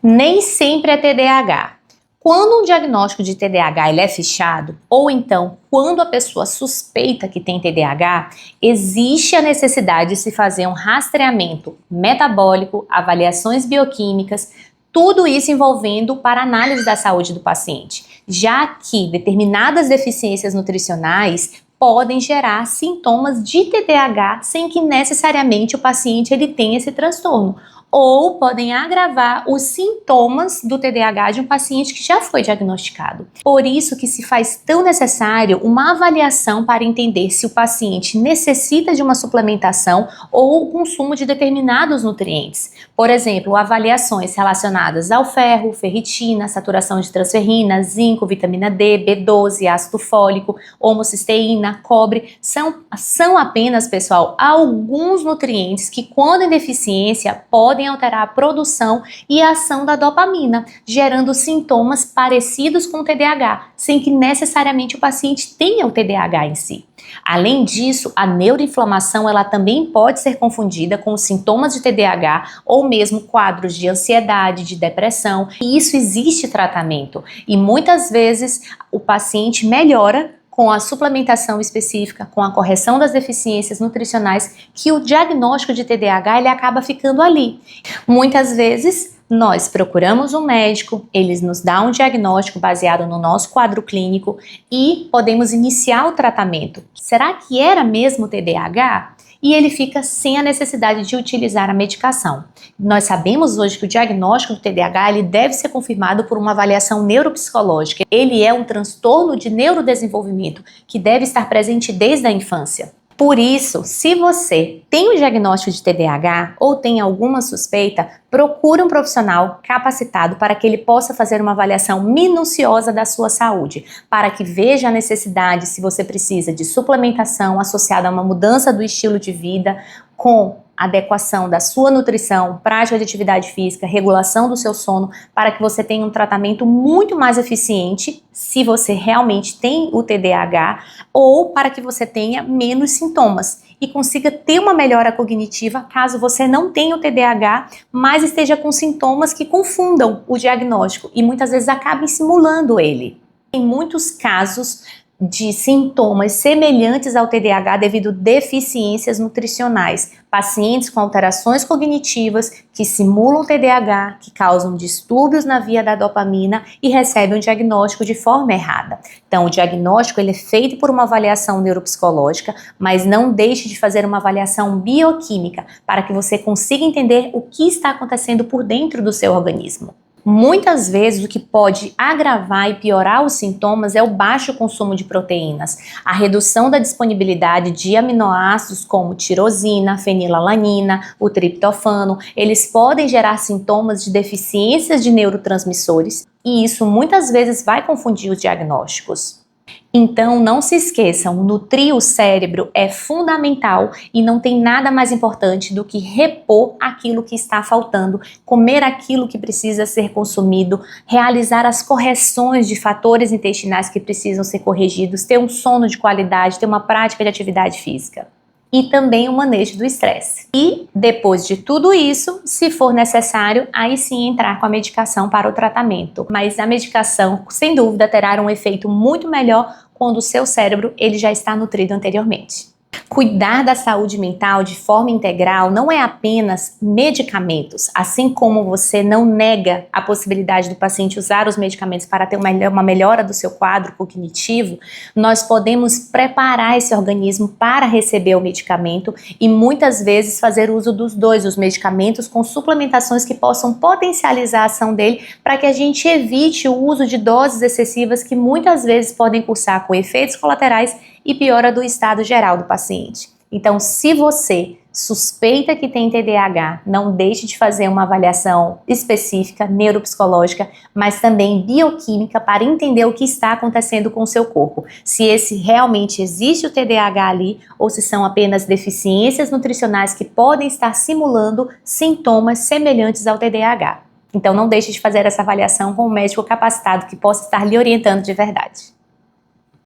Nem sempre é TDAH. Quando um diagnóstico de TDAH ele é fechado, ou então quando a pessoa suspeita que tem TDAH, existe a necessidade de se fazer um rastreamento metabólico, avaliações bioquímicas, tudo isso envolvendo para análise da saúde do paciente, já que determinadas deficiências nutricionais podem gerar sintomas de TDAH sem que necessariamente o paciente ele tenha esse transtorno, ou podem agravar os sintomas do TDAH de um paciente que já foi diagnosticado. Por isso que se faz tão necessário uma avaliação para entender se o paciente necessita de uma suplementação ou o consumo de determinados nutrientes. Por exemplo, avaliações relacionadas ao ferro, ferritina, saturação de transferrina, zinco, vitamina D, B12, ácido fólico, homocisteína, cobre, são apenas, pessoal, alguns nutrientes que, quando em deficiência, podem alterar a produção e a ação da dopamina, gerando sintomas parecidos com o TDAH, sem que necessariamente o paciente tenha o TDAH em si. Além disso, a neuroinflamação ela também pode ser confundida com os sintomas de TDAH ou mesmo quadros de ansiedade, de depressão, e isso existe tratamento. E muitas vezes o paciente melhora com a suplementação específica, com a correção das deficiências nutricionais, que o diagnóstico de TDAH ele acaba ficando ali. Muitas vezes nós procuramos um médico, ele nos dá um diagnóstico baseado no nosso quadro clínico e podemos iniciar o tratamento. Será que era mesmo TDAH? E ele fica sem a necessidade de utilizar a medicação. Nós sabemos hoje que o diagnóstico do TDAH ele deve ser confirmado por uma avaliação neuropsicológica. Ele é um transtorno de neurodesenvolvimento que deve estar presente desde a infância. Por isso, se você tem o diagnóstico de TDAH ou tem alguma suspeita, procure um profissional capacitado para que ele possa fazer uma avaliação minuciosa da sua saúde, para que veja a necessidade se você precisa de suplementação associada a uma mudança do estilo de vida com adequação da sua nutrição, prática de atividade física, regulação do seu sono, para que você tenha um tratamento muito mais eficiente, se você realmente tem o TDAH, ou para que você tenha menos sintomas e consiga ter uma melhora cognitiva caso você não tenha o TDAH, mas esteja com sintomas que confundam o diagnóstico e muitas vezes acabem simulando ele. Em muitos casos de sintomas semelhantes ao TDAH devido a deficiências nutricionais, pacientes com alterações cognitivas que simulam TDAH, que causam distúrbios na via da dopamina e recebem um diagnóstico de forma errada. Então, o diagnóstico ele é feito por uma avaliação neuropsicológica, mas não deixe de fazer uma avaliação bioquímica para que você consiga entender o que está acontecendo por dentro do seu organismo. Muitas vezes o que pode agravar e piorar os sintomas é o baixo consumo de proteínas, a redução da disponibilidade de aminoácidos como tirosina, fenilalanina, o triptofano, eles podem gerar sintomas de deficiências de neurotransmissores e isso muitas vezes vai confundir os diagnósticos. Então, não se esqueçam, nutrir o cérebro é fundamental e não tem nada mais importante do que repor aquilo que está faltando, comer aquilo que precisa ser consumido, realizar as correções de fatores intestinais que precisam ser corrigidos, ter um sono de qualidade, ter uma prática de atividade física. E também o manejo do estresse. E depois de tudo isso, se for necessário, aí sim entrar com a medicação para o tratamento. Mas a medicação, sem dúvida, terá um efeito muito melhor quando o seu cérebro ele já está nutrido anteriormente. Cuidar da saúde mental de forma integral não é apenas medicamentos, assim como você não nega a possibilidade do paciente usar os medicamentos para ter uma melhora do seu quadro cognitivo, nós podemos preparar esse organismo para receber o medicamento e muitas vezes fazer uso dos dois, os medicamentos com suplementações que possam potencializar a ação dele para que a gente evite o uso de doses excessivas que muitas vezes podem cursar com efeitos colaterais e piora do estado geral do paciente. Então, se você suspeita que tem TDAH, não deixe de fazer uma avaliação específica, neuropsicológica, mas também bioquímica para entender o que está acontecendo com o seu corpo. Se esse realmente existe o TDAH ali ou se são apenas deficiências nutricionais que podem estar simulando sintomas semelhantes ao TDAH. Então, não deixe de fazer essa avaliação com um médico capacitado que possa estar lhe orientando de verdade.